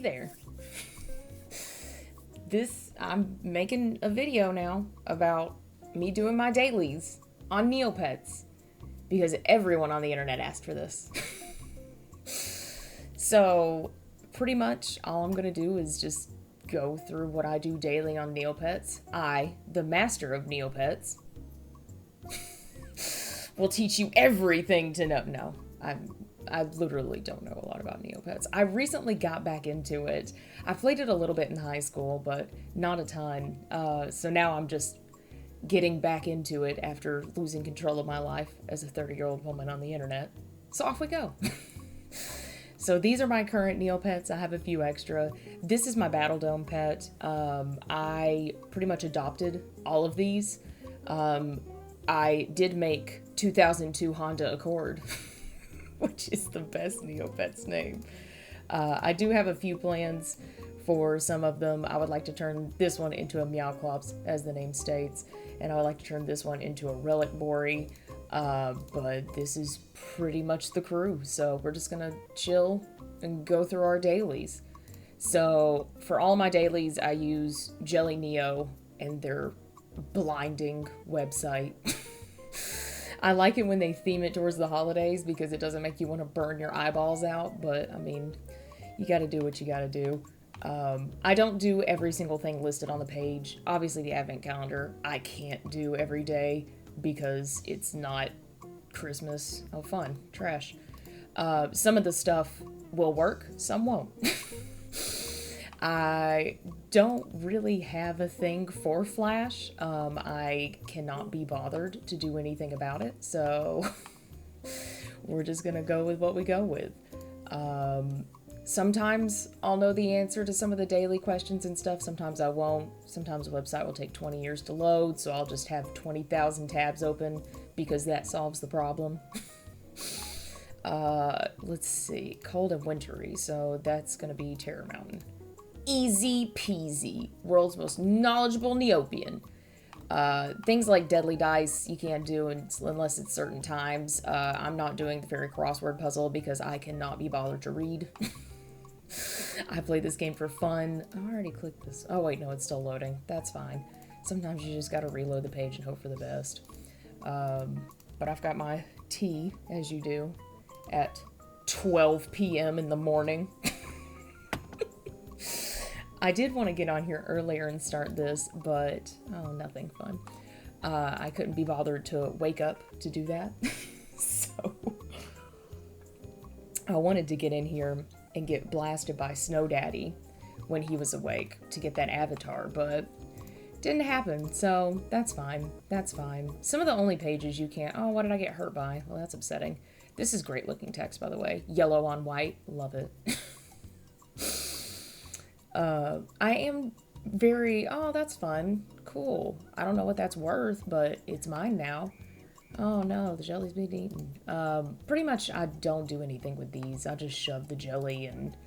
there. I'm making a video now about me doing my dailies on Neopets because everyone on the internet asked for this. So pretty much all I'm going to do is just go through what I do daily on Neopets. I, the master of Neopets, will teach you everything to know. No, I literally don't know a lot about Neopets. I recently got back into it. I played it a little bit in high school, but not a ton. So now I'm just getting back into it after losing control of my life as a 30-year-old woman on the internet. So off we go. So these are my current Neopets. I have a few extra. This is my Battle Dome pet. I pretty much adopted all of these. I did make 2002 Honda Accord, which is the best Neopets name. I do have a few plans for some of them. I would like to turn this one into a Meowclops, as the name states, and I would like to turn this one into a Relic Bory. But this is pretty much the crew, so we're just gonna chill and go through our dailies. So for all my dailies, I use Jelly Neo and their blinding website. I like it when they theme it towards the holidays because it doesn't make you want to burn your eyeballs out, but I mean, you gotta do what you gotta do. I don't do every single thing listed on the page. Obviously the advent calendar I can't do every day because it's not Christmas. Oh, fun. Trash. Some of the stuff will work, some won't. I don't really have a thing for Flash. I cannot be bothered to do anything about it, so we're just gonna go with what we go with. Sometimes I'll know the answer to some of the daily questions and stuff, sometimes I won't. Sometimes a website will take 20 years to load, so I'll just have 20,000 tabs open because that solves the problem. Let's see, cold and wintry, so that's gonna be Terror Mountain. Easy peasy, world's most knowledgeable Neopian. Things like deadly dice you can't do unless it's certain times. I'm not doing the fairy crossword puzzle because I cannot be bothered to read. I play this game for fun. I already clicked this. Oh wait, no, it's still loading. That's fine. Sometimes you just gotta reload the page and hope for the best. But I've got my tea, as you do, at 12 p.m. in the morning. I did want to get on here earlier and start this, but nothing fun. I couldn't be bothered to wake up to do that. So I wanted to get in here and get blasted by Snow Daddy when he was awake to get that avatar, but didn't happen, so that's fine. That's fine. Some of the only pages you can't... Oh, what did I get hurt by? Well, that's upsetting. This is great looking text, by the way. Yellow on white. Love it. I am very... Oh, that's fun. Cool. I don't know what that's worth, but it's mine now. Oh no, the jelly's being eaten. Pretty much I don't do anything with these. I just shove the jelly and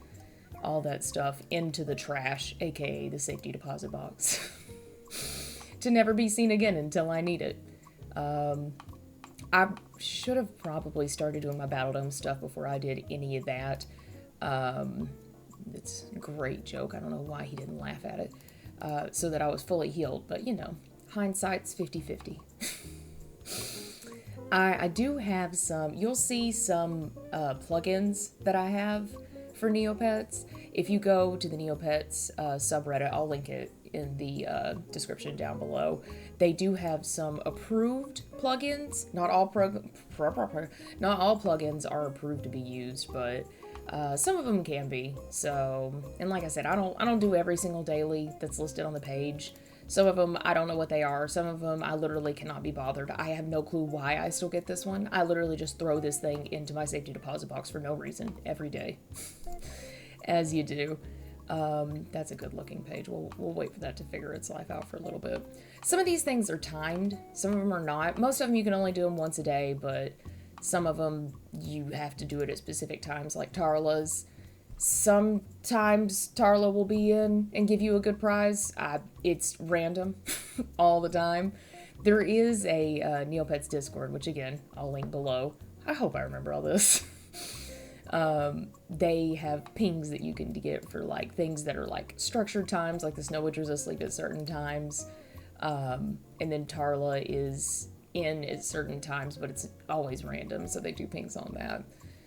all that stuff into the trash, aka the safety deposit box. To never be seen again until I need it. I should have probably started doing my Battle Dome stuff before I did any of that. It's a great joke. I don't know why he didn't laugh at it. So that I was fully healed, but you know, hindsight's 50-50. I do have some, you'll see some plugins that I have for Neopets. If you go to the Neopets subreddit, I'll link it in the description down below. They do have some approved plugins. Not all plugins are approved to be used, but some of them can be. So, and like I said, I don't do every single daily that's listed on the page. Some of them, I don't know what they are. Some of them, I literally cannot be bothered. I have no clue why I still get this one. I literally just throw this thing into my safety deposit box for no reason every day. As you do. That's a good looking page. We'll wait for that to figure its life out for a little bit. Some of these things are timed. Some of them are not. Most of them you can only do them once a day, but some of them you have to do it at specific times, like Tarla's. Sometimes Tarla will be in and give you a good prize. It's random all the time. There is a Neopets Discord, which again, I'll link below. I hope I remember all this. They have pings that you can get for like things that are like structured times, like the Snow Witcher's asleep at certain times. And then Tarla is in at certain times, but it's always random, so they do pings on that.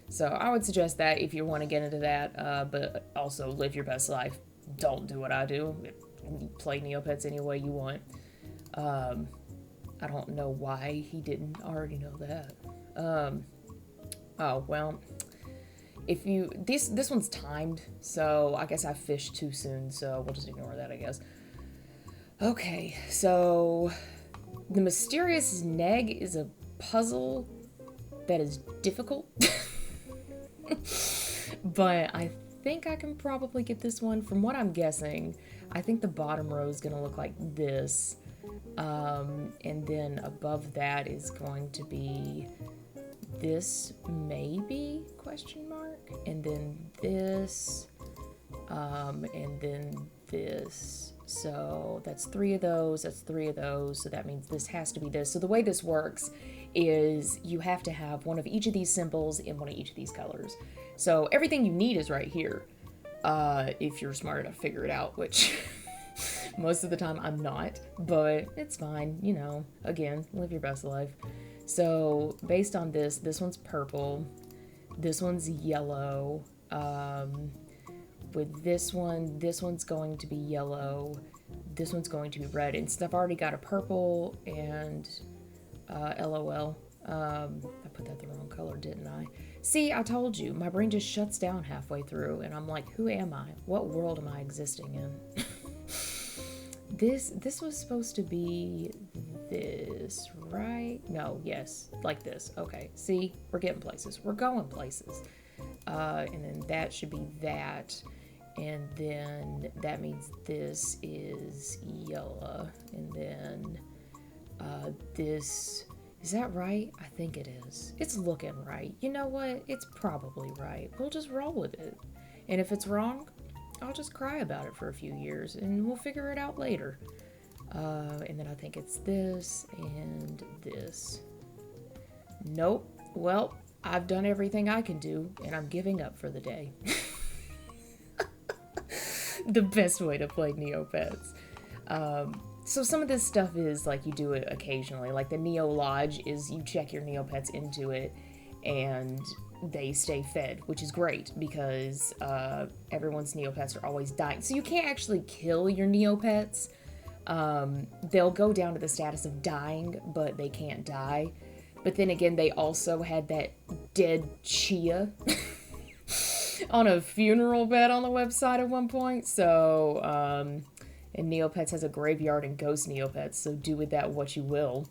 So I would suggest that if you want to get into that, but also live your best life. Don't do what I do. Play Neopets any way you want. I don't know why he didn't already know that. Oh, well, if you, this one's timed, so I guess I fished too soon, so we'll just ignore that, I guess. Okay, so the mysterious neg is a puzzle that is difficult, but I think I can probably get this one. From what I'm guessing, I think the bottom row is going to look like this, and then above that is going to be this, maybe, question mark, and then this, and then this. So that's 3 of those, that's 3 of those, so that means this has to be this. So the way this works is you have to have one of each of these symbols in one of each of these colors. So everything you need is right here, if you're smart enough to figure it out, which most of the time I'm not, but it's fine, you know, again, live your best life. So based on this one's purple, this one's yellow, with this one's going to be yellow, this one's going to be red, and since I've already got a purple and LOL, I put that the wrong color, didn't I? See, I told you, my brain just shuts down halfway through, and I'm like, who am I? What world am I existing in? This was supposed to be this, right? No, yes, like this. Okay, see, we're getting places. We're going places. And then that should be that. And then that means this is yellow. And then this, is that right? I think it is. It's looking right. You know what? It's probably right. We'll just roll with it. And if it's wrong, I'll just cry about it for a few years and we'll figure it out later. And then I think it's this and this. Nope. Well, I've done everything I can do and I'm giving up for the day. The best way to play Neopets. So some of this stuff is like you do it occasionally. Like the Neo Lodge is you check your Neopets into it and they stay fed, which is great because everyone's Neopets are always dying. So you can't actually kill your Neopets. They'll go down to the status of dying, but they can't die. But then again, they also had that dead Chia on a funeral bed on the website at one point. So, and Neopets has a graveyard and ghost Neopets, so do with that what you will.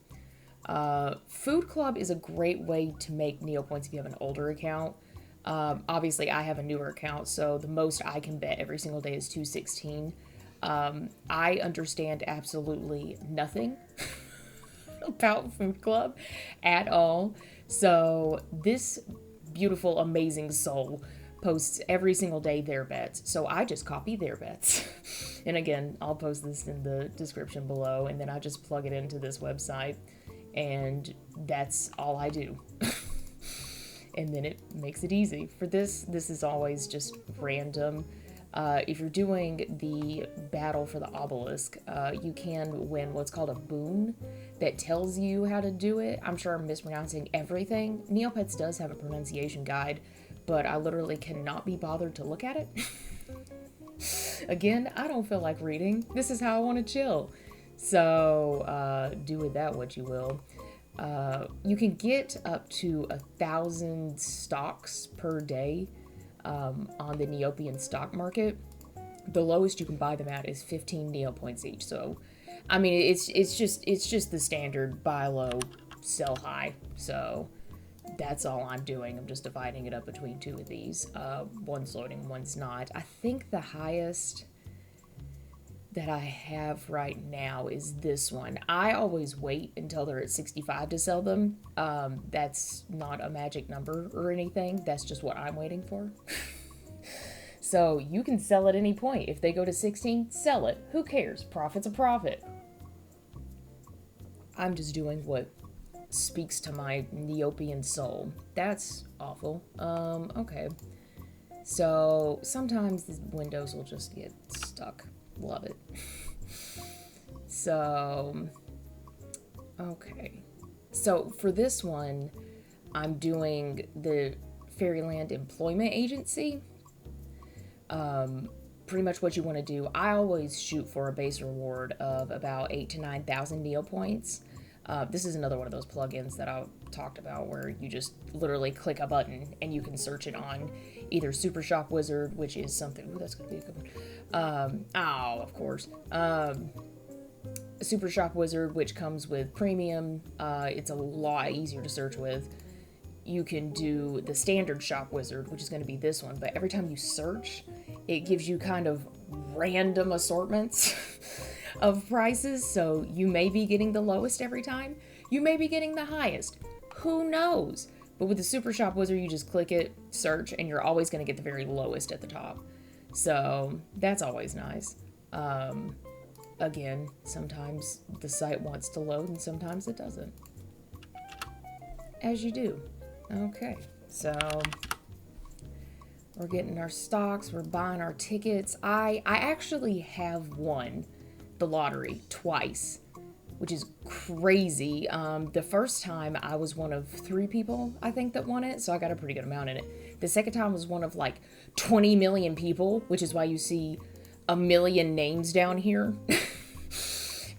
Food Club is a great way to make Neopoints if you have an older account. Obviously, I have a newer account, so the most I can bet every single day is 216. I understand absolutely nothing about Food Club at all. So this beautiful, amazing soul posts every single day their bets. So I just copy their bets. And again, I'll post this in the description below, and then I just plug it into this website. And that's all I do. And then it makes it easy. For this is always just random. If you're doing the battle for the obelisk, you can win what's called a boon that tells you how to do it. I'm sure I'm mispronouncing everything. Neopets does have a pronunciation guide, but I literally cannot be bothered to look at it. Again, I don't feel like reading. This is how I want to chill. So do with that what you will. You can get up to 1,000 stocks per day on the Neopian stock market. The lowest you can buy them at is 15 Neopoints each. So, I mean, it's just the standard buy low, sell high. So that's all I'm doing. I'm just dividing it up between 2 of these. One's loading, one's not. I think the highest that I have right now is this one. I always wait until they're at 65 to sell them. That's not a magic number or anything. That's just what I'm waiting for. So you can sell at any point. If they go to 16, sell it. Who cares? Profit's a profit. I'm just doing what speaks to my Neopian soul. That's awful. Okay. So sometimes the windows will just get stuck. Love it. So, okay. So for this one, I'm doing the Fairyland Employment Agency. Pretty much what you want to do, I always shoot for a base reward of about 8,000 to 9,000 Neopoints. This is another one of those plugins that I talked about where you just literally click a button and you can search it on either Super Shop Wizard, which is something, ooh, that's going to be a good one. Of course. Super Shop Wizard, which comes with premium. It's a lot easier to search with. You can do the standard Shop Wizard, which is going to be this one, but every time you search, it gives you kind of random assortments of prices, so you may be getting the lowest every time. You may be getting the highest. Who knows? But with the Super Shop Wizard, you just click it, search, and you're always going to get the very lowest at the top. So that's always nice. Again, sometimes the site wants to load and sometimes it doesn't. As you do. Okay, so we're getting our stocks, we're buying our tickets. I actually have won the lottery twice, which is crazy. The first time I was one of 3 people, I think, that won it, so I got a pretty good amount in it. The second time was one of like 20 million people, which is why you see a million names down here.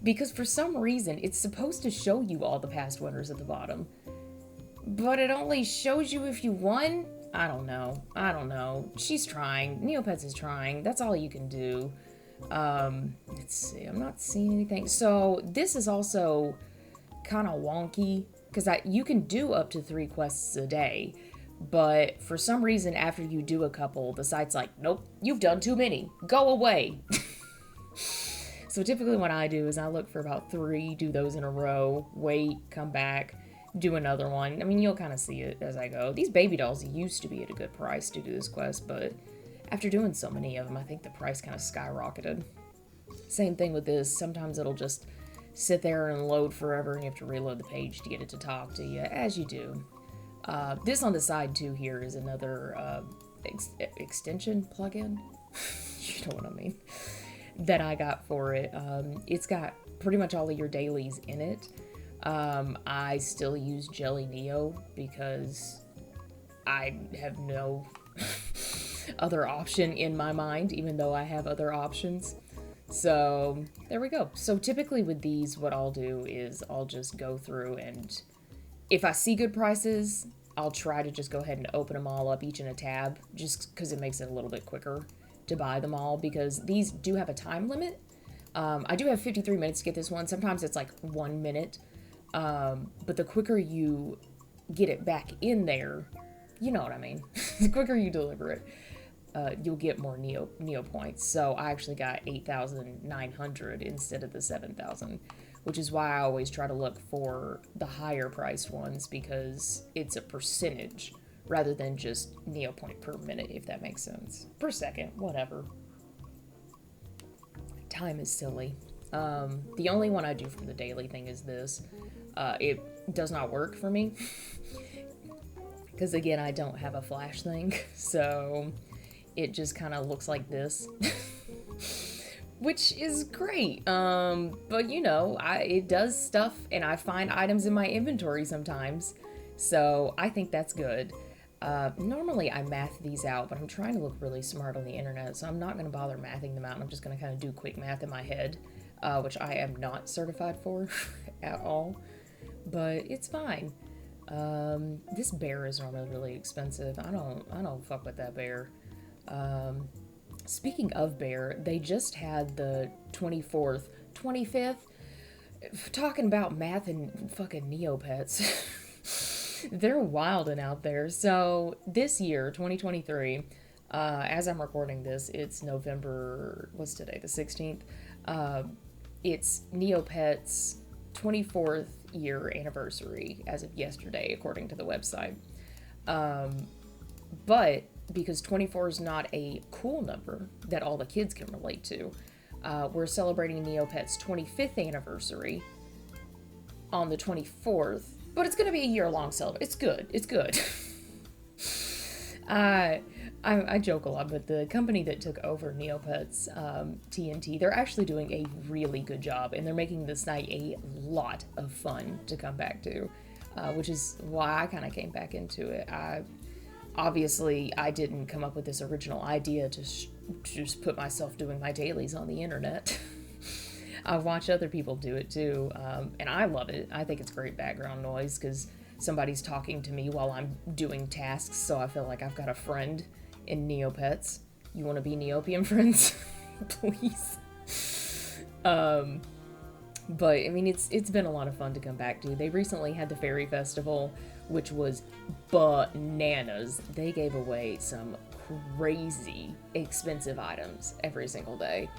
Because for some reason, it's supposed to show you all the past winners at the bottom. But it only shows you if you won? I don't know. She's trying. Neopets is trying. That's all you can do. Let's see. I'm not seeing anything. So this is also kind of wonky because you can do up to 3 quests a day. But for some reason, after you do a couple, the site's like, nope, you've done too many. Go away. So typically what I do is I look for about 3, do those in a row, wait, come back, do another one. I mean, you'll kind of see it as I go. These baby dolls used to be at a good price to do this quest, but after doing so many of them, I think the price kind of skyrocketed. Same thing with this. Sometimes it'll just sit there and load forever, and you have to reload the page to get it to talk to you, as you do. This on the side, too, here is another extension plugin. You know what I mean. That I got for it. It's got pretty much all of your dailies in it. I still use Jelly Neo because I have no other option in my mind, even though I have other options. So there we go. So typically with these, what I'll do is I'll just go through, and if I see good prices, I'll try to just go ahead and open them all up, each in a tab, just because it makes it a little bit quicker to buy them all, because these do have a time limit. I do have 53 minutes to get this one. Sometimes it's like 1 minute. But the quicker you get it back in there, you know what I mean. The quicker you deliver it, you'll get more Neo points. So I actually got 8,900 instead of the 7,000, which is why I always try to look for the higher priced ones, because it's a percentage rather than just Neo point per minute, if that makes sense. Per second, whatever. Time is silly. The only one I do from the daily thing is this. It does not work for me. Because again, I don't have a flash thing. So it just kind of looks like this. Which is great. But you know, it does stuff, and I find items in my inventory sometimes. So I think that's good. Normally I math these out, but I'm trying to look really smart on the internet, so I'm not going to bother mathing them out. I'm just going to kind of do quick math in my head, which I am not certified for at all, but it's fine. This bear is normally really expensive. I don't fuck with that bear. Speaking of bear, they just had the 24th, 25th, talking about math and fucking Neopets. They're wilding out there. So this year, 2023, as I'm recording this, it's November, what's today, the 16th? It's Neopets' 24th year anniversary as of yesterday, according to the website. But because 24 is not a cool number that all the kids can relate to, we're celebrating Neopets' 25th anniversary on the 24th But it's going to be a year-long celebration. It's good. It's good. I joke a lot, but the company that took over Neopets, TNT, they're actually doing a really good job, and they're making this night a lot of fun to come back to, which is why I kind of came back into it. Obviously, I didn't come up with this original idea to just put myself doing my dailies on the internet. I've watched other people do it too, and I love it. I think it's great background noise because somebody's talking to me while I'm doing tasks, so I feel like I've got a friend in Neopets. You want to be Neopian friends? Please. But I mean, it's been a lot of fun to come back to. They recently had the Fairy Festival, which was bananas. They gave away some crazy expensive items every single day,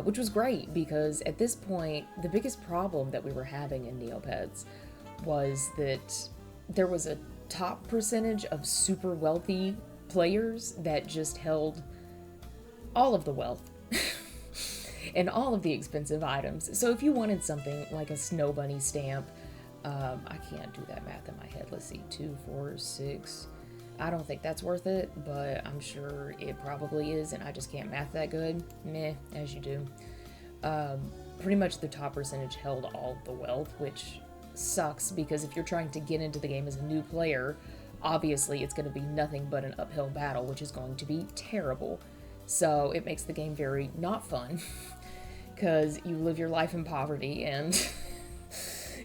which was great because at this point, the biggest problem that we were having in Neopets was that there was a top percentage of super wealthy players that just held all of the wealth and all of the expensive items. So if you wanted something like a snow bunny stamp, I can't do that math in my head. Let's see, 2, 4, 6. I don't think that's worth it, but I'm sure it probably is, and I just can't math that good. Meh, as you do. Pretty much the top percentage held all the wealth, which sucks because if you're trying to get into the game as a new player, obviously it's going to be nothing but an uphill battle, which is going to be terrible. So it makes the game very not fun because you live your life in poverty and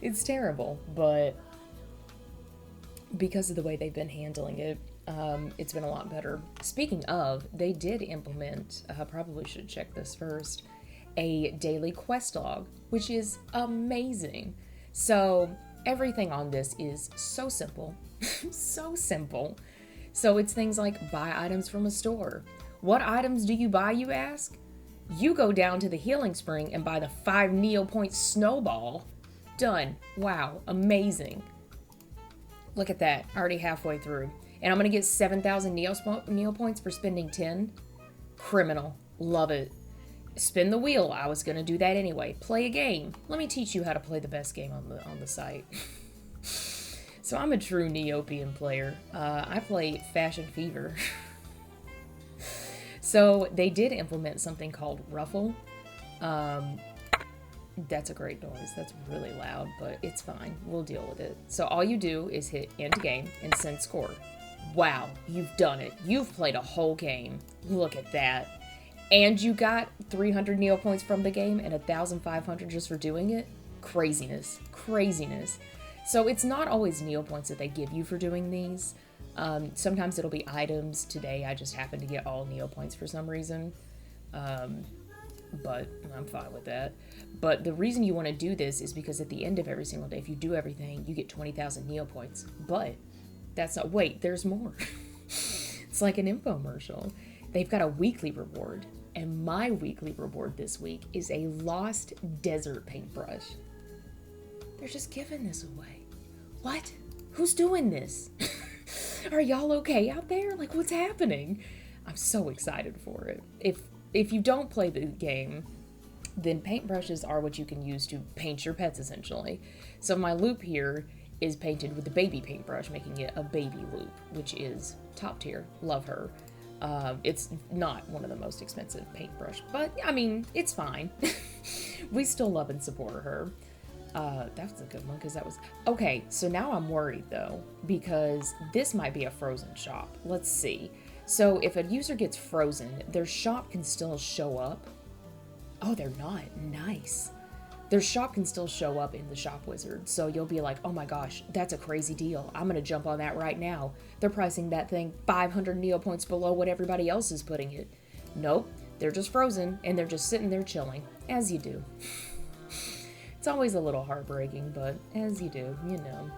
it's terrible. But because of the way they've been handling it, it's been a lot better. Speaking of, they did implement, I probably should check this first, a daily quest log, which is amazing. So everything on this is so simple, so simple. So it's things like buy items from a store. What items do you buy, you ask? You go down to the healing spring and buy the 5 Neopoint snowball. Done. Wow, amazing. Look at that, already halfway through. And I'm gonna get 7,000 Neopoints for spending 10. Criminal, love it. Spin the wheel. I was gonna do that anyway. Play a game. Let me teach you how to play the best game on the site. So I'm a true Neopian player. I play Fashion Fever. So they did implement something called Ruffle. That's a great noise. That's really loud, but it's fine. We'll deal with it. So all you do is hit end game and send score. Wow, you've done it. You've played a whole game. Look at that. And you got 300 Neopoints from the game and 1,500 just for doing it? Craziness. Craziness. So it's not always Neopoints that they give you for doing these. Sometimes it'll be items. Today I just happened to get all Neopoints for some reason. But I'm fine with that. But the reason you want to do this is because at the end of every single day, if you do everything, you get 20,000 Neopoints. But that's not... Wait, there's more. It's like an infomercial. They've got a weekly reward. And my weekly reward this week is a Lost Desert paintbrush. They're just giving this away. What? Who's doing this? Are y'all okay out there? Like, what's happening? I'm so excited for it. If you don't play the game, then paintbrushes are what you can use to paint your pets, essentially. So my loop here is painted with the baby paintbrush, making it a baby loop, which is top tier. Love her. It's not one of the most expensive paintbrush, but I mean, it's fine. We still love and support her. That's a good one because that was... Okay, so now I'm worried though, because this might be a frozen shop. Let's see. So if a user gets frozen, their shop can still show up. Oh, they're not. Nice. Their shop can still show up in the shop wizard. So you'll be like, oh my gosh, that's a crazy deal. I'm going to jump on that right now. They're pricing that thing 500 Neopoints below what everybody else is putting it. Nope. They're just frozen and they're just sitting there chilling. As you do. It's always a little heartbreaking, but as you do, you know.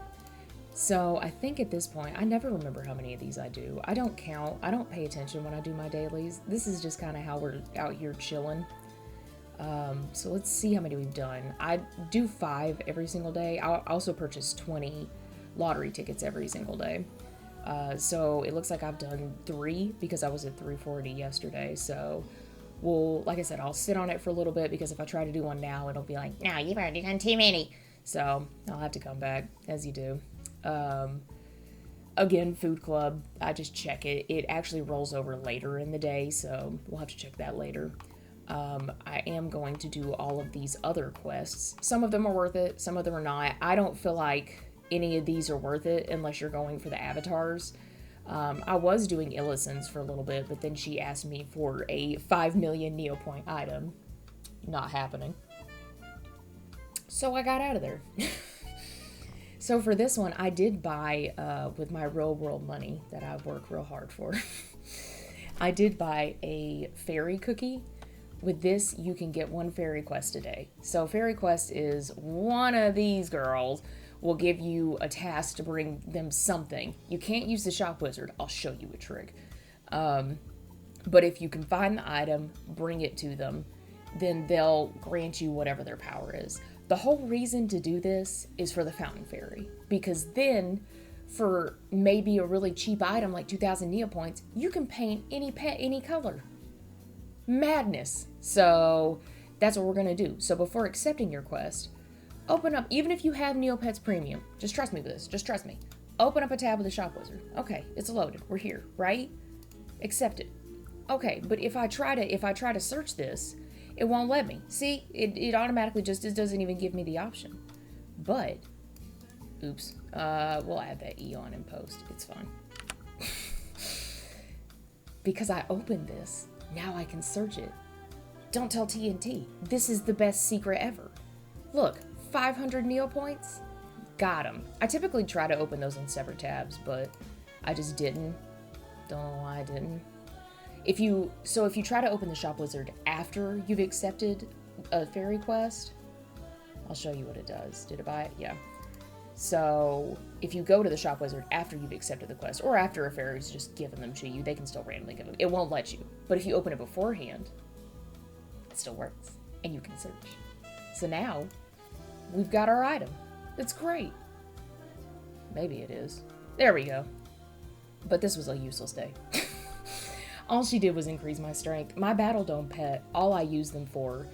So I think at this point, I never remember how many of these I do. I don't count. I don't pay attention when I do my dailies. This is just kind of how we're out here chilling. So let's see how many we've done. I do 5 every single day. I also purchase 20 lottery tickets every single day. So it looks like I've done 3 because I was at 340 yesterday. So like I said, I'll sit on it for a little bit because if I try to do one now, it'll be like, no, you've already done too many. So I'll have to come back, as you do. Again, food club, I just check it. It actually rolls over later in the day, so we'll have to check that later. I am going to do all of these other quests. Some of them are worth it, some of them are not. I don't feel like any of these are worth it unless you're going for the avatars. I was doing Illison's for a little bit, but then she asked me for a 5 million Neopoint item. Not happening. So I got out of there. So for this one, I did buy, with my real world money that I work real hard for, I did buy a fairy cookie. With this, you can get 1 fairy quest a day. So fairy quest is one of these girls will give you a task to bring them something. You can't use the shop wizard. I'll show you a trick. But if you can find the item, bring it to them, then they'll grant you whatever their power is. The whole reason to do this is for the fountain fairy, because then for maybe a really cheap item like 2,000 Neopoints, you can paint any pet any color. Madness. So that's what we're going to do. So before accepting your quest, open up, even if you have Neopets Premium, just trust me with this, just trust me. Open up a tab with the shop wizard. Okay, it's loaded. We're here, right? Accept it. Okay, but if I try to search this, it won't let me. See, it automatically just doesn't even give me the option. But, oops, we'll add that E on in post. It's fine. Because I opened this, now I can search it. Don't tell TNT. This is the best secret ever. Look, 500 Neopoints. Got them. I typically try to open those in separate tabs, but I just didn't. Don't know why I didn't. If you try to open the shop wizard after you've accepted a fairy quest, I'll show you what it does. Did it buy it? Yeah. So if you go to the shop wizard after you've accepted the quest, or after a fairy's just given them to you, they can still randomly give them. It won't let you. But if you open it beforehand, it still works, and you can search. So now we've got our item. It's great. Maybe it is. There we go. But this was a useless day. All she did was increase my strength. My Battle Dome pet, all I use them for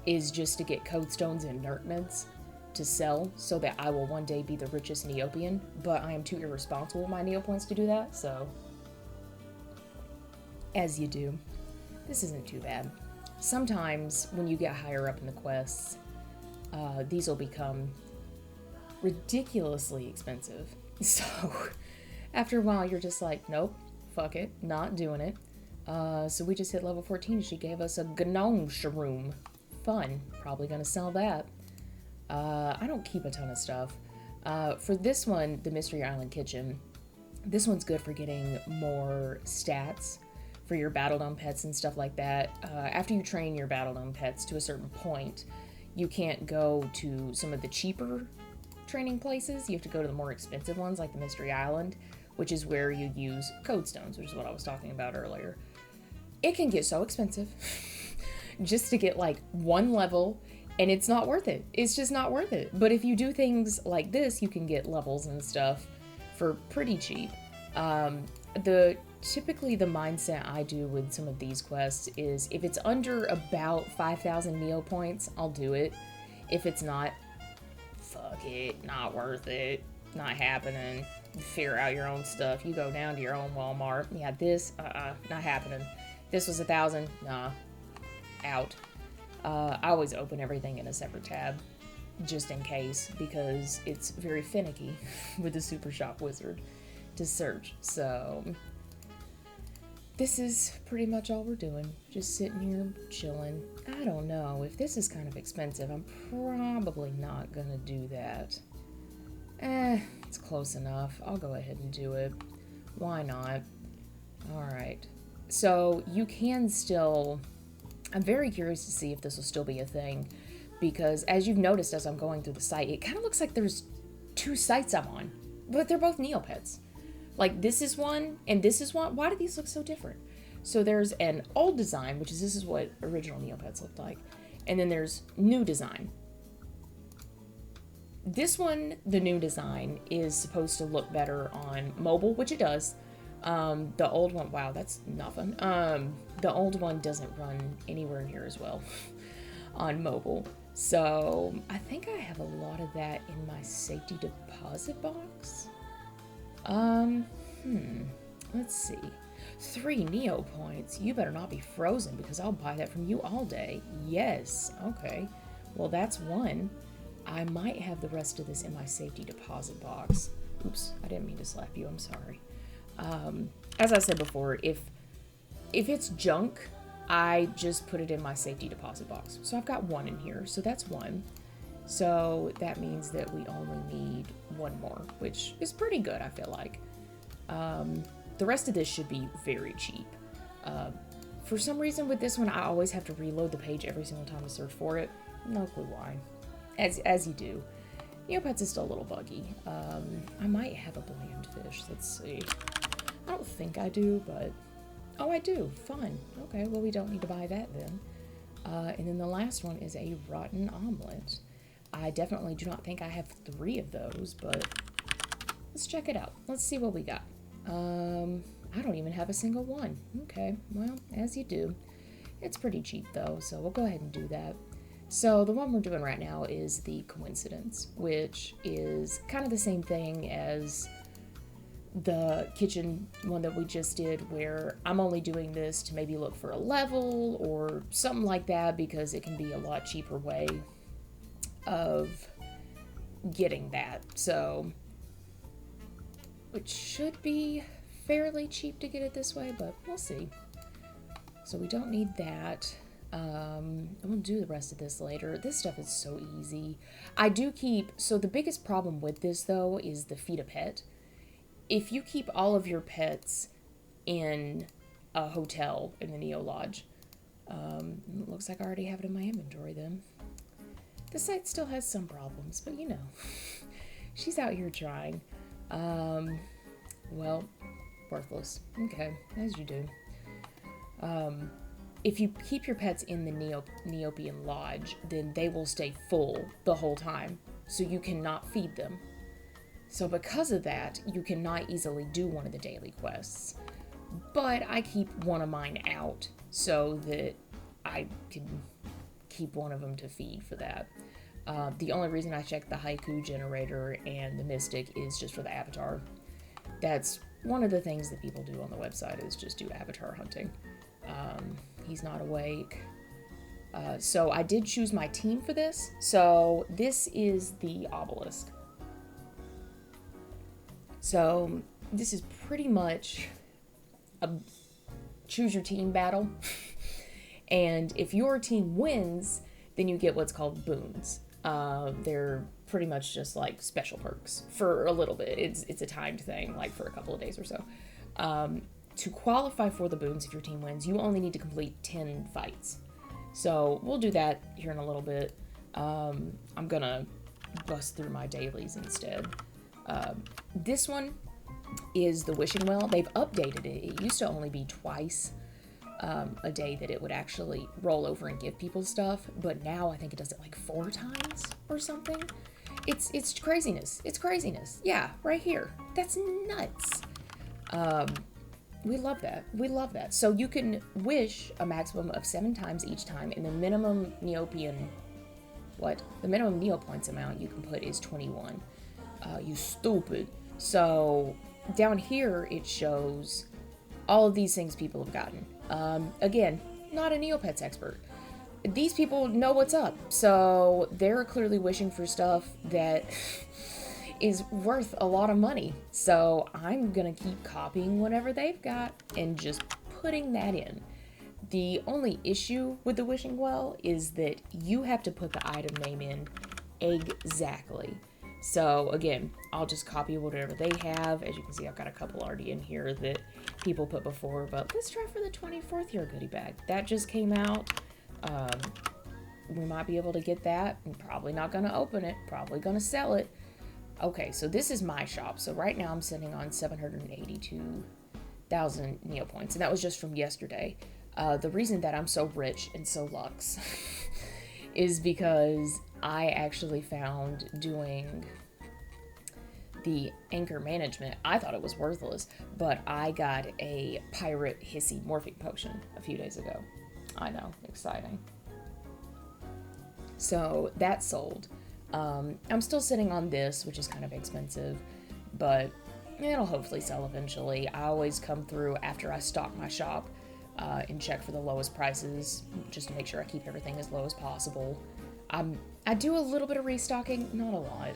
is just to get code stones and nurtments to sell so that I will one day be the richest Neopian, but I am too irresponsible with my Neopoints to do that, so as you do. This isn't too bad. Sometimes when you get higher up in the quests, these will become ridiculously expensive. So after a while, you're just like, nope, fuck it, not doing it. So we just hit level 14. She gave us a gnome shroom. Fun. Probably gonna sell that. I don't keep a ton of stuff. For this one, the Mystery Island Kitchen, this one's good for getting more stats for your Battle Dome pets and stuff like that. After you train your Battle Dome pets to a certain point, you can't go to some of the cheaper training places. You have to go to the more expensive ones, like the Mystery Island, which is where you use code stones, which is what I was talking about earlier. It can get so expensive just to get like 1 level, and it's not worth it. It's just not worth it. But if you do things like this, you can get levels and stuff for pretty cheap. Typically the mindset I do with some of these quests is if it's under about 5,000 Neopoints, I'll do it. If it's not, fuck it, not worth it, not happening. Figure out your own stuff. You go down to your own Walmart. Yeah, this, not happening. This was 1,000, nah, out. I always open everything in a separate tab, just in case, because it's very finicky with the Super Shop Wizard to search. So this is pretty much all we're doing. Just sitting here chilling. I don't know. If this is kind of expensive, I'm probably not gonna do that. It's close enough. I'll go ahead and do it. Why not? Alright. So you can still... I'm very curious to see if this will still be a thing, because as you've noticed as I'm going through the site, it kind of looks like there's 2 sites I'm on, but they're both Neopets. Like, this is one, and this is one. Why do these look so different? So there's an old design, which is this is what original Neopets looked like, and then there's new design. This one, the new design, is supposed to look better on mobile, which it does. The old one, wow, that's nothing. The old one doesn't run anywhere near as well on mobile. So I think I have a lot of that in my safety deposit box. Let's see. 3 Neo points. You better not be frozen because I'll buy that from you all day. Yes. Okay. Well, that's 1. I might have the rest of this in my safety deposit box. Oops, I didn't mean to slap you. I'm sorry. As I said before, if it's junk, I just put it in my safety deposit box. So I've got 1 in here. So that's 1. So that means that we only need 1 more, which is pretty good, I feel like. The rest of this should be very cheap. For some reason with this one, I always have to reload the page every single time I search for it. No clue why. As you do. Neopets is still a little buggy. I might have a bland fish. Let's see. I don't think I do, but... Oh, I do. Fun. Okay, well, we don't need to buy that then. And then the last one is a rotten omelet. I definitely do not think I have 3 of those, but let's check it out. Let's see what we got. I don't even have a single one. Okay, well, as you do. It's pretty cheap, though, so we'll go ahead and do that. So the one we're doing right now is the coincidence, which is kind of the same thing as the kitchen one that we just did, where I'm only doing this to maybe look for a level or something like that, because it can be a lot cheaper way of getting that. So it should be fairly cheap to get it this way, but we'll see. So we don't need that. I'm gonna do the rest of this later. This stuff is so easy. I do keep, so the biggest problem with this though is the feed a pet. If you keep all of your pets in a hotel in the Neo Lodge, it looks like I already have it in my inventory then. The site still has some problems, but you know, she's out here trying. Well, worthless. Okay, as you do. If you keep your pets in the Neopian Lodge, then they will stay full the whole time, so you cannot feed them. So because of that, you cannot easily do one of the daily quests. But I keep one of mine out so that I can keep one of them to feed for that. The only reason I check the haiku generator and the mystic is just for the avatar. That's one of the things that people do on the website, is just do avatar hunting. He's not awake. So I did choose my team for this. So this is the obelisk. So this is pretty much a choose your team battle. And if your team wins, then you get what's called boons. They're pretty much just like special perks for a little bit. It's a timed thing, like for a couple of days or so. To qualify for the boons, if your team wins, you only need to complete 10 fights. So we'll do that here in a little bit. I'm gonna bust through my dailies instead. This one is the wishing well. They've updated it. It used to only be twice a day that it would actually roll over and give people stuff, but now I think it does it like 4 times or something. It's craziness. It's craziness. Yeah, right here. That's nuts. We love that. We love that. So you can wish a maximum of 7 times each time, and the minimum Neopian, the minimum Neo points amount you can put is 21. You stupid. So down here it shows all of these things people have gotten. Again, not a Neopets expert. These people know what's up, so they're clearly wishing for stuff that is worth a lot of money. So I'm gonna keep copying whatever they've got and just putting that in. The only issue with the wishing well is that you have to put the item name in exactly. So again, I'll just copy whatever they have. As you can see, I've got a couple already in here that people put before, but let's try for the 24th year goodie bag. That just came out. We might be able to get that. I'm probably not gonna open it, probably gonna sell it. Okay, so this is my shop. So right now I'm sitting on 782,000 Neo points, and that was just from yesterday. The reason that I'm so rich and so luxe is because I actually found doing the anchor management, I thought it was worthless, but I got a pirate hissy morphing potion a few days ago. I know, exciting. So that sold. I'm still sitting on this, which is kind of expensive, but it'll hopefully sell eventually. I always come through after I stock my shop and check for the lowest prices, just to make sure I keep everything as low as possible. I do a little bit of restocking, not a lot.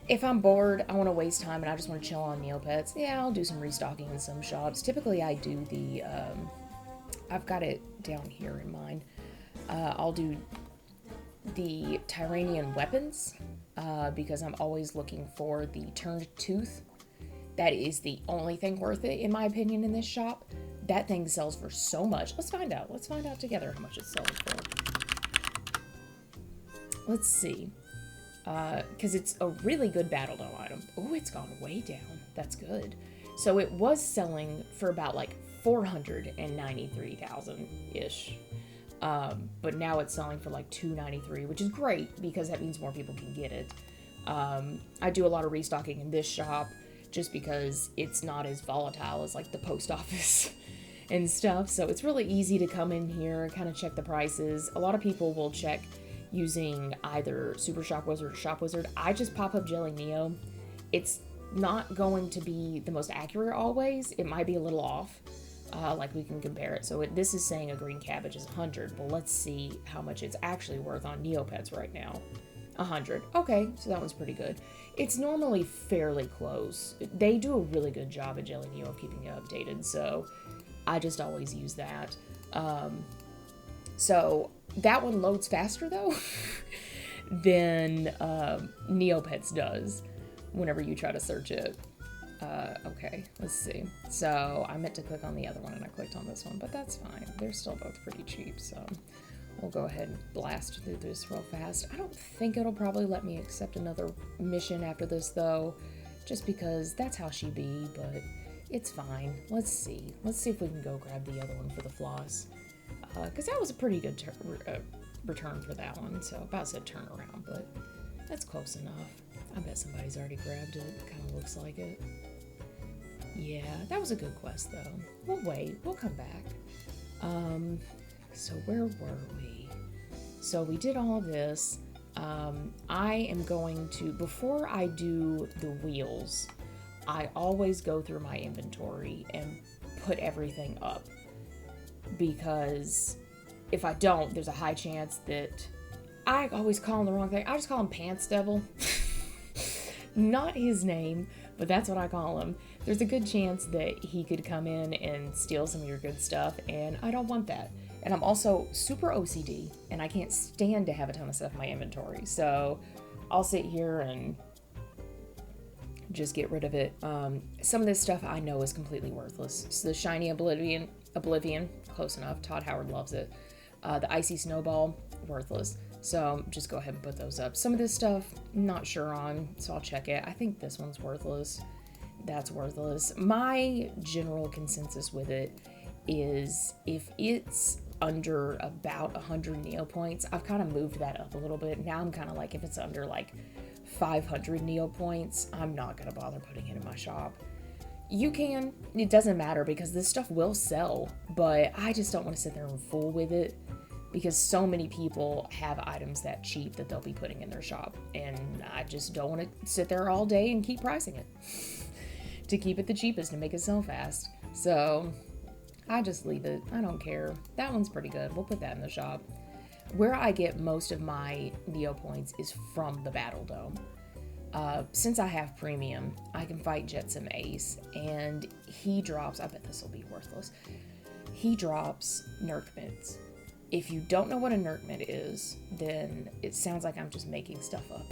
If I'm bored, I want to waste time, and I just want to chill on Neopets, yeah, I'll do some restocking in some shops. Typically, I do the, I've got it down here in mine. I'll do the Tyranian weapons, because I'm always looking for the turned tooth. That is the only thing worth it, in my opinion, in this shop. That thing sells for so much. Let's find out. Let's find out together how much it's selling for. Let's see. Because it's a really good battle dome item. Oh, it's gone way down. That's good. So it was selling for about like 493,000-ish. But now it's selling for like 293, which is great because that means more people can get it. I do a lot of restocking in this shop just because it's not as volatile as like the post office and stuff. So it's really easy to come in here and kind of check the prices. A lot of people will check using either Super Shop Wizard or Shop Wizard. I just pop up Jelly Neo. It's not going to be the most accurate always. It might be a little off. Like we can compare it. So this is saying a green cabbage is 100. Well, let's see how much it's actually worth on Neopets right now. 100. Okay, so that one's pretty good. It's normally fairly close. They do a really good job at Jelly Neo of keeping it updated, so I just always use that. So that one loads faster though than Neopets does whenever you try to search it. Okay, let's see. So I meant to click on the other one and I clicked on this one, but that's fine. They're still both pretty cheap, so we'll go ahead and blast through this real fast. I don't think it'll probably let me accept another mission after this though, just because that's how she be, but it's fine. Let's see. Let's see if we can go grab the other one for the floss. Because that was a pretty good return for that one, so about said turnaround, but that's close enough. I bet somebody's already grabbed it. Kind of looks like it. Yeah, that was a good quest, though. We'll wait. We'll come back. So where were we? So we did all of this. I am going to, before I do the wheels, I always go through my inventory and put everything up. Because if I don't, there's a high chance that I always call him the wrong thing. I just call him Pants Devil. Not his name, but that's what I call him. There's a good chance that he could come in and steal some of your good stuff, and I don't want that. And I'm also super OCD, and I can't stand to have a ton of stuff in my inventory, so I'll sit here and just get rid of it. Some of this stuff I know is completely worthless. So the Shiny Oblivion, close enough. Todd Howard loves it. The Icy Snowball, worthless. So just go ahead and put those up. Some of this stuff, not sure on, so I'll check it. I think this one's worthless. That's worthless. My general consensus with it is if it's under about 100 Neo points, I've kind of moved that up a little bit. Now I'm kind of like, if it's under like 500 Neo points, I'm not going to bother putting it in my shop. You can, it doesn't matter because this stuff will sell, but I just don't want to sit there and fool with it because so many people have items that cheap that they'll be putting in their shop, and I just don't want to sit there all day and keep pricing it to keep it the cheapest and make it sell fast. So I just leave it. I don't care. That one's pretty good. We'll put that in the shop. Where I get most of my Neo points is from the Battle Dome. Since I have premium, I can fight Jetsam Ace, and he drops, I bet this will be worthless, he drops Nerkmits. If you don't know what a Nerkmit is, then it sounds like I'm just making stuff up.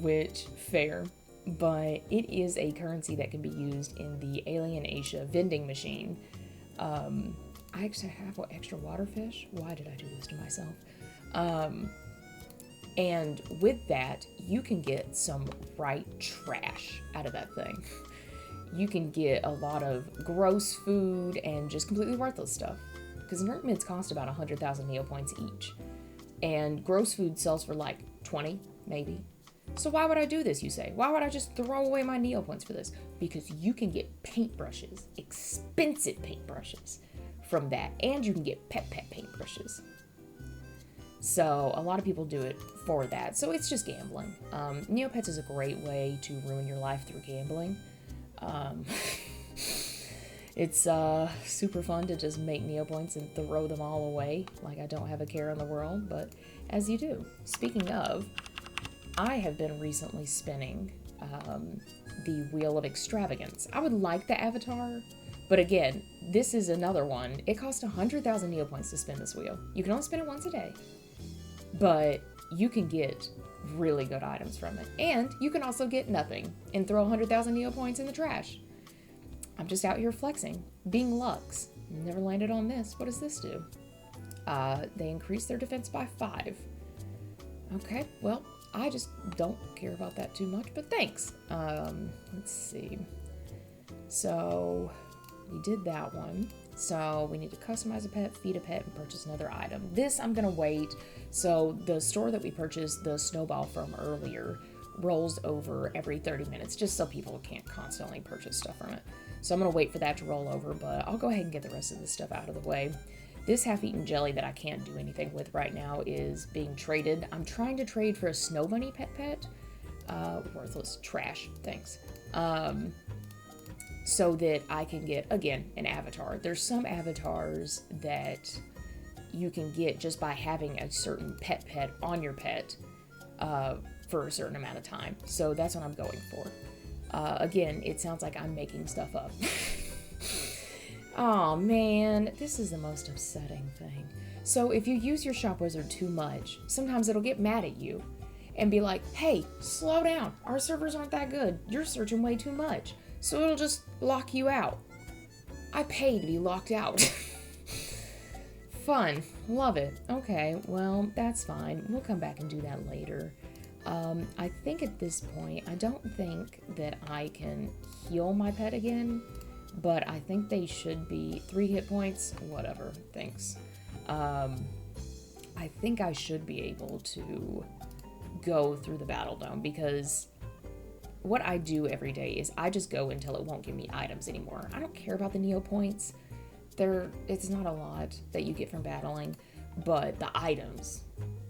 Which, fair. But it is a currency that can be used in the Alien Asia vending machine. I actually have extra waterfish. Why did I do this to myself? And with that, you can get some right trash out of that thing. You can get a lot of gross food and just completely worthless stuff. Because Nerkmids cost about 100,000 Neo points each. And gross food sells for like 20, maybe. So why would I do this, you say? Why would I just throw away my Neo points for this? Because you can get paintbrushes, expensive paintbrushes, from that. And you can get pet paintbrushes. So a lot of people do it for that. So it's just gambling. Neopets is a great way to ruin your life through gambling. It's super fun to just make Neopoints and throw them all away like I don't have a care in the world, but as you do. Speaking of, I have been recently spinning the Wheel of Extravagance. I would like the avatar, but again, this is another one. It costs 100,000 Neopoints to spin this wheel. You can only spin it once a day, but you can get really good items from it. And you can also get nothing and throw 100,000 Neopoints in the trash. I'm just out here flexing, being Lux. Never landed on this. What does this do? They increase their defense by 5. Okay, well, I just don't care about that too much, but thanks. Let's see. So we did that one. So we need to customize a pet, feed a pet, and purchase another item. This I'm gonna wait. So the store that we purchased the snowball from earlier rolls over every 30 minutes, just so people can't constantly purchase stuff from it. So I'm gonna wait for that to roll over, but I'll go ahead and get the rest of this stuff out of the way. This half-eaten jelly that I can't do anything with right now is being traded. I'm trying to trade for a snow bunny pet. Worthless trash, thanks. So that I can get, again, an avatar. There's some avatars that you can get just by having a certain pet on your pet for a certain amount of time. So that's what I'm going for. Again, it sounds like I'm making stuff up. Oh man, this is the most upsetting thing. So if you use your shop wizard too much, sometimes it'll get mad at you and be like, hey, slow down. Our servers aren't that good. You're searching way too much. So it'll just lock you out. I pay to be locked out. Fun. Love it. Okay, well, that's fine. We'll come back and do that later. I think at this point, I don't think that I can heal my pet again, but I think they should be 3 hit points. Whatever. Thanks. I think I should be able to go through the battle dome, because what I do every day is I just go until it won't give me items anymore. I don't care about the Neo points. It's not a lot that you get from battling, but the items,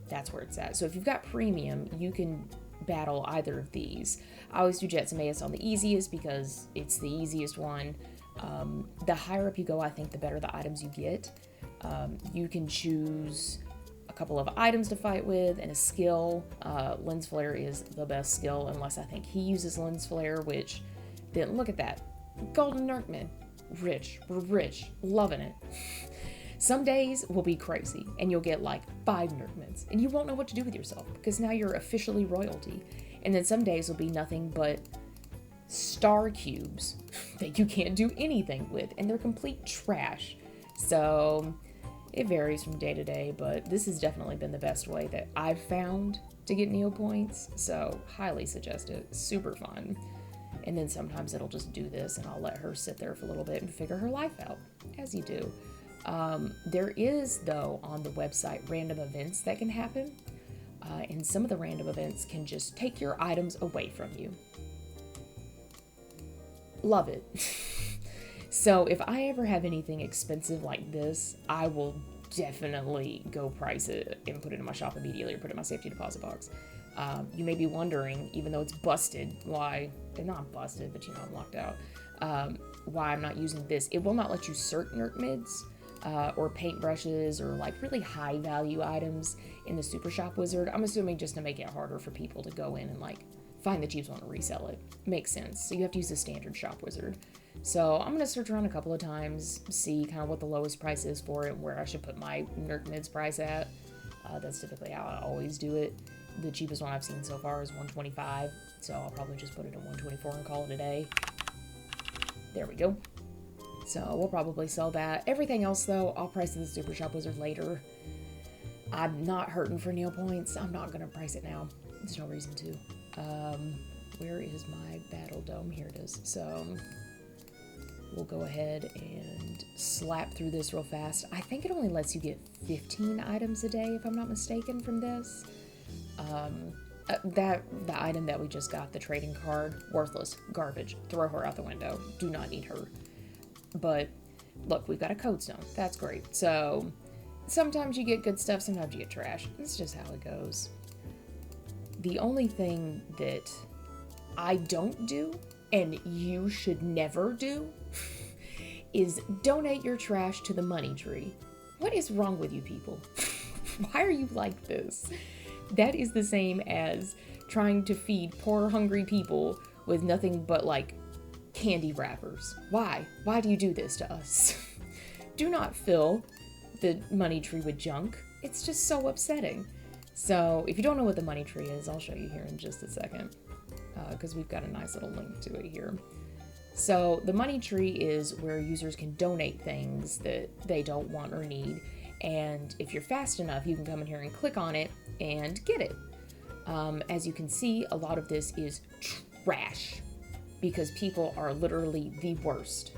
that's where it's at. So if you've got premium, you can battle either of these. I always do Jetsameus on the easiest because it's the easiest one. The higher up you go, I think the better the items you get. You can choose a couple of items to fight with and a skill. Lens Flare is the best skill, unless I think he uses Lens Flare, which, then look at that. Golden Nerkman. Rich. We're rich. Loving it. Some days will be crazy, and you'll get like 5 Nerkmans, and you won't know what to do with yourself, because now you're officially royalty. And then some days will be nothing but star cubes that you can't do anything with, and they're complete trash. So it varies from day to day, but this has definitely been the best way that I've found to get Neo points, so highly suggest it. Super fun. And then sometimes it'll just do this, and I'll let her sit there for a little bit and figure her life out, as you do. There is, though, on the website, random events that can happen, and some of the random events can just take your items away from you. Love it. So if I ever have anything expensive like this, I will definitely go price it and put it in my shop immediately, or put it in my safety deposit box. You may be wondering, even though it's busted, why, not busted, but I'm locked out, why I'm not using this. It will not let you cert Nerkmids, or paintbrushes, or like really high value items in the Super Shop Wizard. I'm assuming just to make it harder for people to go in and like find the cheapest one and resell it. Makes sense. So you have to use the standard Shop Wizard. So I'm going to search around a couple of times, see kind of what the lowest price is for it, and where I should put my Nerkmids price at. That's typically how I always do it. The cheapest one I've seen so far is $125, so I'll probably just put it at $124 and call it a day. There we go. So we'll probably sell that. Everything else, though, I'll price the Super Shop Wizard later. I'm not hurting for Neo points. I'm not going to price it now. There's no reason to. Where is my battle dome? Here it is. So we'll go ahead and slap through this real fast. I think it only lets you get 15 items a day, if I'm not mistaken, from this. The item that we just got, the trading card, worthless, garbage. Throw her out the window. Do not need her. But look, we've got a code stone. That's great. So sometimes you get good stuff, sometimes you get trash. It's just how it goes. The only thing that I don't do, and you should never do, is donate your trash to the money tree. What is wrong with you people? Why are you like this? That is the same as trying to feed poor, hungry people with nothing but, like, candy wrappers. Why? Why do you do this to us? Do not fill the money tree with junk. It's just so upsetting. So, if you don't know what the money tree is, I'll show you here in just a second, because we've got a nice little link to it here. So, the money tree is where users can donate things that they don't want or need, and if you're fast enough, you can come in here and click on it and get it. As you can see, a lot of this is trash, because people are literally the worst.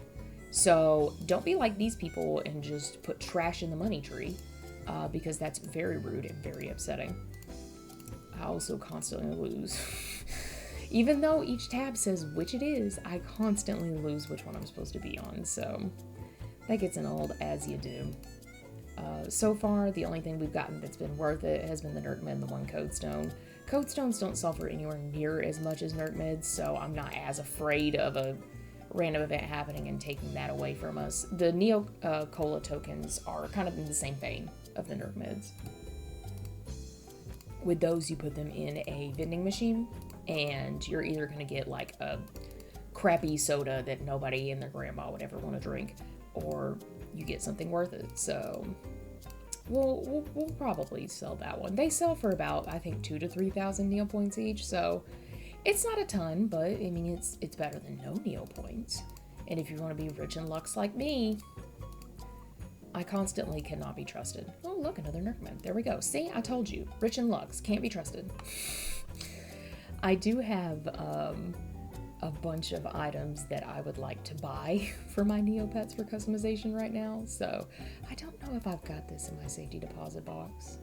So don't be like these people and just put trash in the money tree, because that's very rude and very upsetting. I also constantly lose. Even though each tab says which it is, I constantly lose which one I'm supposed to be on, so that gets an old as you do. So far, the only thing we've gotten that's been worth it has been the Nerd Med and the one Code Stone. Code Stones don't suffer anywhere near as much as Nerd Mids, so I'm not as afraid of a random event happening and taking that away from us. The Neo Cola tokens are kind of in the same vein of the Nerd Mids. With those, you put them in a vending machine, and you're either going to get like a crappy soda that nobody and their grandma would ever want to drink, or you get something worth it. So we'll probably sell that one. They sell for about, I think, 2,000 to 3,000 Neo points each, so it's not a ton, but I mean, it's better than no Neo points. And if you want to be rich in Lux like me, I constantly cannot be trusted. Oh, look, another Nurkman. There we go. See, I told you. Rich in Lux. Can't be trusted. I do have a bunch of items that I would like to buy for my Neopets for customization right now, so I don't know if I've got this in my safety deposit box.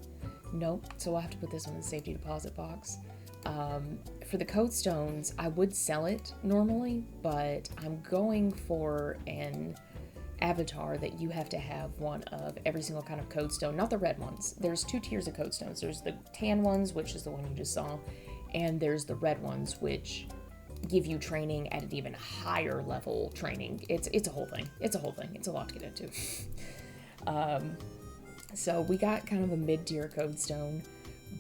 Nope, so I'll have to put this one in the safety deposit box. For the Code Stones, I would sell it normally, but I'm going for an avatar that you have to have one of every single kind of Code Stone, not the red ones. There's 2 tiers of Code Stones. There's the tan ones, which is the one you just saw, and there's the red ones, which give you training at an even higher level training. It's a whole thing. It's a whole thing. It's a lot to get into. So we got kind of a mid-tier Code Stone,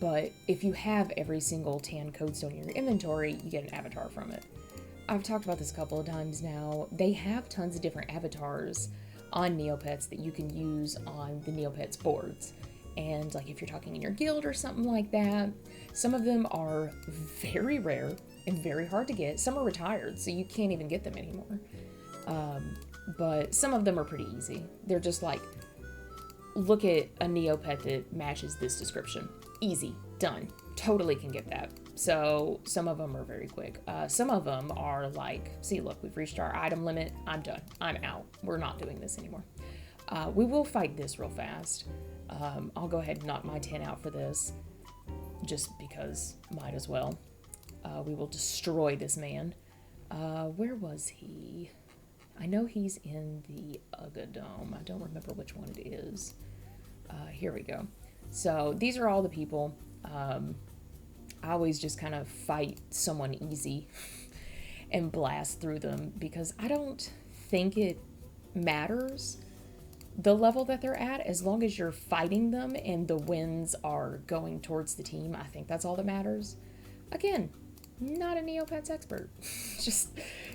but if you have every single tan Code Stone in your inventory, you get an avatar from it. I've talked about this a couple of times now. They have tons of different avatars on Neopets that you can use on the Neopets boards. And like if you're talking in your guild or something like that, some of them are very rare and very hard to get. Some are retired, so you can't even get them anymore. But some of them are pretty easy. They're just like, look at a Neopet that matches this description. Easy, done. Totally can get that. So some of them are very quick. Some of them are like, see, look, we've reached our item limit. I'm done. I'm out. We're not doing this anymore. We will fight this real fast. I'll go ahead and knock my 10 out for this, just because might as well. We will destroy this man. Where was he? I know he's in the Uga Dome. I don't remember which one it is. Here we go. So these are all the people. I always just kind of fight someone easy and blast through them because I don't think it matters the level that they're at, as long as you're fighting them and the wins are going towards the team. I think that's all that matters. Again, not a Neopets expert.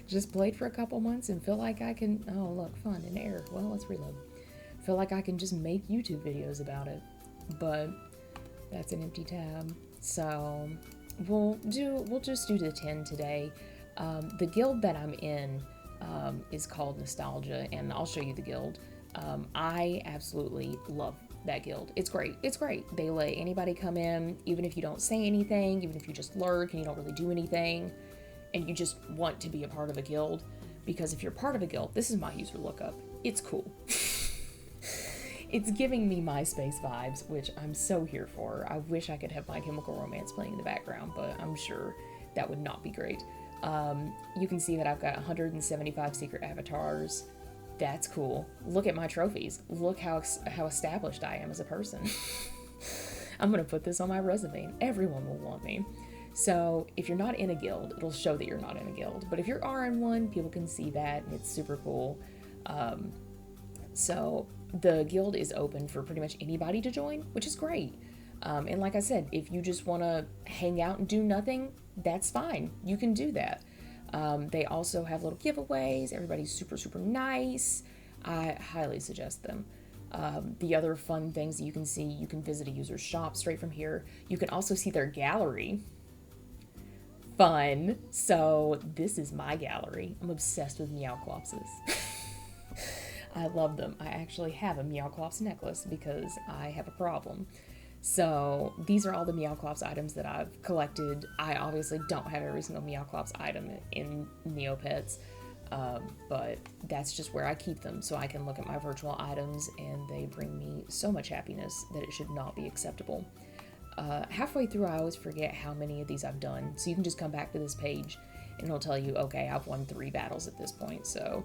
just played for a couple months and feel like I can, oh look, fun and air. Well, let's reload. Feel like I can just make YouTube videos about it, but that's an empty tab. So we'll just do the 10 today. The guild that I'm in is called Nostalgia, and I'll show you the guild. I absolutely love that guild. It's great. It's great. They let anybody come in, even if you don't say anything, even if you just lurk and you don't really do anything, and you just want to be a part of a guild. Because if you're part of a guild, this is my user lookup. It's cool. It's giving me MySpace vibes, which I'm so here for. I wish I could have My Chemical Romance playing in the background, but I'm sure that would not be great. You can see that I've got 175 secret avatars. That's cool. Look at my trophies. Look how established I am as a person. I'm going to put this on my resume and everyone will want me. So if you're not in a guild, it'll show that you're not in a guild. But if you are in one, people can see that. It's super cool. So the guild is open for pretty much anybody to join, which is great. And like I said, if you just want to hang out and do nothing, that's fine. You can do that. They also have little giveaways. Everybody's super, super nice. I highly suggest them. The other fun things that you can see, you can visit a user's shop straight from here. You can also see their gallery. Fun. So this is my gallery. I'm obsessed with Meowclopses. I love them. I actually have a Meowclops necklace because I have a problem. So these are all the Meowclops items that I've collected. I obviously don't have every single Meowclops item in Neopets, but that's just where I keep them so I can look at my virtual items, and they bring me so much happiness that it should not be acceptable. Halfway through, I always forget how many of these I've done, so you can just come back to this page and it'll tell you, okay, I've won 3 battles at this point. So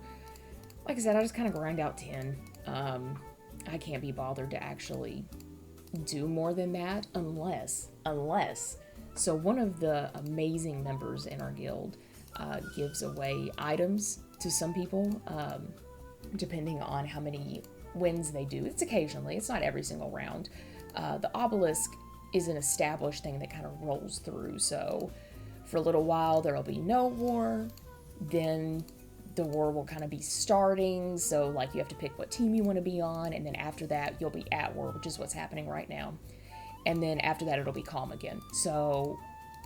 like I said, I just kind of grind out 10. I can't be bothered to actually do more than that unless. So one of the amazing members in our guild gives away items to some people, depending on how many wins they do. It's occasionally, it's not every single round. The obelisk is an established thing that kind of rolls through. So for a little while, there'll be no war. Then the war will kind of be starting. So like you have to pick what team you want to be on. And then after that, you'll be at war, which is what's happening right now. And then after that, it'll be calm again. So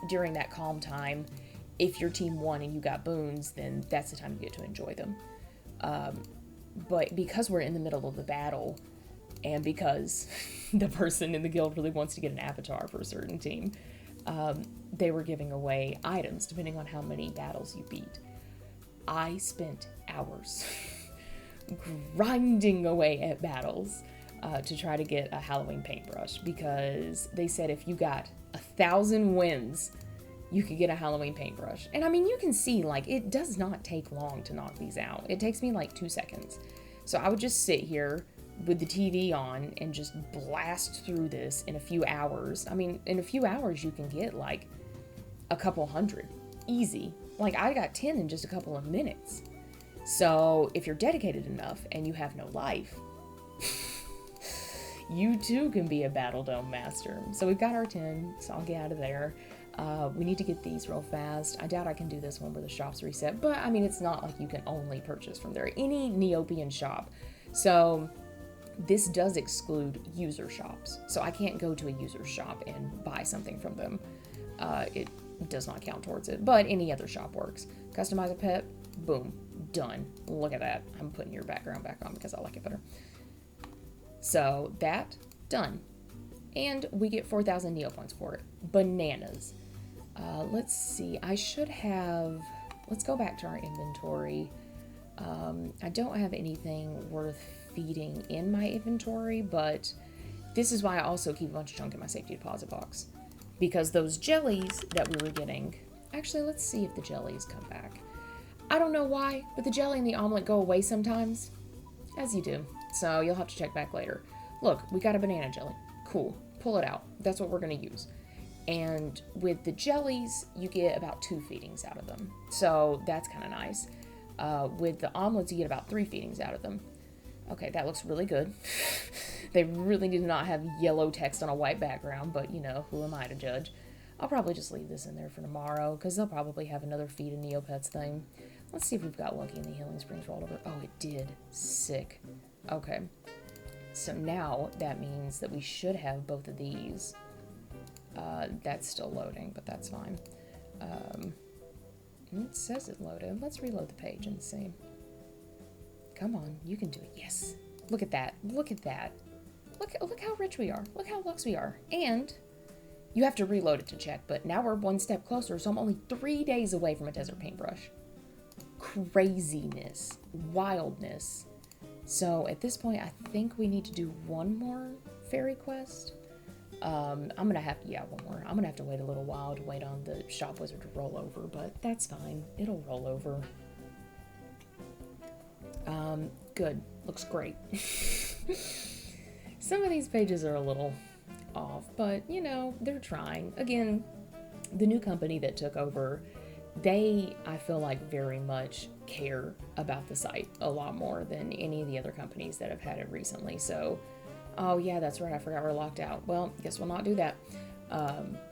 during that calm time, if your team won and you got boons, then that's the time you get to enjoy them. But because we're in the middle of the battle, and because the person in the guild really wants to get an avatar for a certain team, they were giving away items depending on how many battles you beat. I spent hours grinding away at battles to try to get a Halloween paintbrush, because they said if you got 1,000 wins, you could get a Halloween paintbrush. And I mean, you can see, like, it does not take long to knock these out. It takes me like 2 seconds. So I would just sit here with the TV on and just blast through this in a few hours. I mean, in a few hours, you can get like a couple hundred. Easy. Like, I got 10 in just a couple of minutes. So if you're dedicated enough and you have no life, you too can be a Battle Dome master. So we've got our 10, so I'll get out of there. We need to get these real fast. I doubt I can do this one where the shop's reset, but I mean, it's not like you can only purchase from there. Any Neopian shop. So this does exclude user shops. So I can't go to a user shop and buy something from them. It does not count towards it, but any other shop works. Customize a pet, boom, done. Look at that. I'm putting your background back on because I like it better. So that, done. And we get 4,000 Neo points for it. Bananas. Let's see, I should have, let's go back to our inventory. I don't have anything worth feeding in my inventory, but this is why I also keep a bunch of junk in my safety deposit box. Because those jellies that we were getting, actually, let's see if the jellies come back. I don't know why, but the jelly and the omelet go away sometimes, as you do. So you'll have to check back later. Look, we got a banana jelly. Cool. Pull it out. That's what we're going to use. And with the jellies, you get about 2 feedings out of them. So that's kind of nice. With the omelets, you get about 3 feedings out of them. Okay, that looks really good. They really do not have yellow text on a white background, but you know, who am I to judge? I'll probably just leave this in there for tomorrow, because they'll probably have another feed a Neopets thing. Let's see if we've got lucky and the healing springs rolled over. Oh, it did. Sick. Okay. So now that means that we should have both of these. That's still loading, but that's fine. It says it loaded. Let's reload the page and see. Come on, you can do it. Yes. Look at that. Look at that. Look how rich we are. Look how luxe we are. And you have to reload it to check, but now we're one step closer, so I'm only 3 days away from a desert paintbrush. Craziness. Wildness. So at this point, I think we need to do one more fairy quest. I'm gonna have to, one more. I'm gonna have to wait a little while to wait on the shop wizard to roll over, but that's fine. It'll roll over. Good. Looks great. Some of these pages are a little off, but you know, they're trying. Again, the new company that took over, they, I feel like, very much care about the site a lot more than any of the other companies that have had it recently. So, oh yeah, that's right, I forgot we're locked out. Well, guess we'll not do that.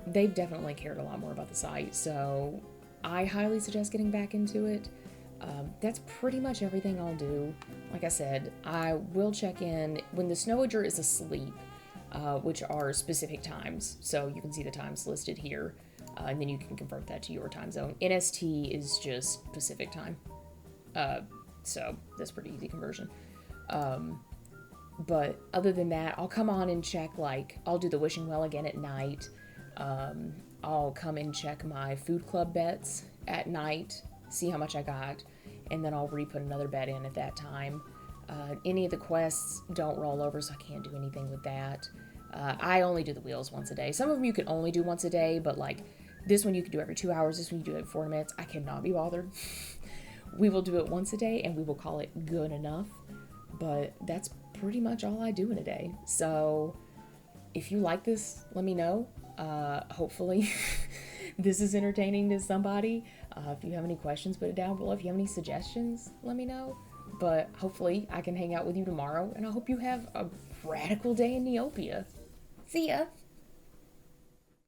They've definitely cared a lot more about the site, so I highly suggest getting back into it. That's pretty much everything I'll do. Like I said, I will check in when the Snowager is asleep, which are specific times, so you can see the times listed here. And then you can convert that to your time zone. NST is just Pacific time. So that's pretty easy conversion. But other than that, I'll come on and check, like, I'll do the wishing well again at night. I'll come and check my food club bets at night, see how much I got, and then I'll re-put another bet in at that time. Any of the quests don't roll over, so I can't do anything with that. I only do the wheels once a day. Some of them you can only do once a day, but like, this one you can do every 2 hours, this one you do it 4 minutes. I cannot be bothered. We will do it once a day, and we will call it good enough. But that's pretty much all I do in a day. So if you like this, let me know. Hopefully this is entertaining to somebody. If you have any questions, put it down below. If you have any suggestions, let me know. But hopefully I can hang out with you tomorrow, and I hope you have a radical day in Neopia. See ya!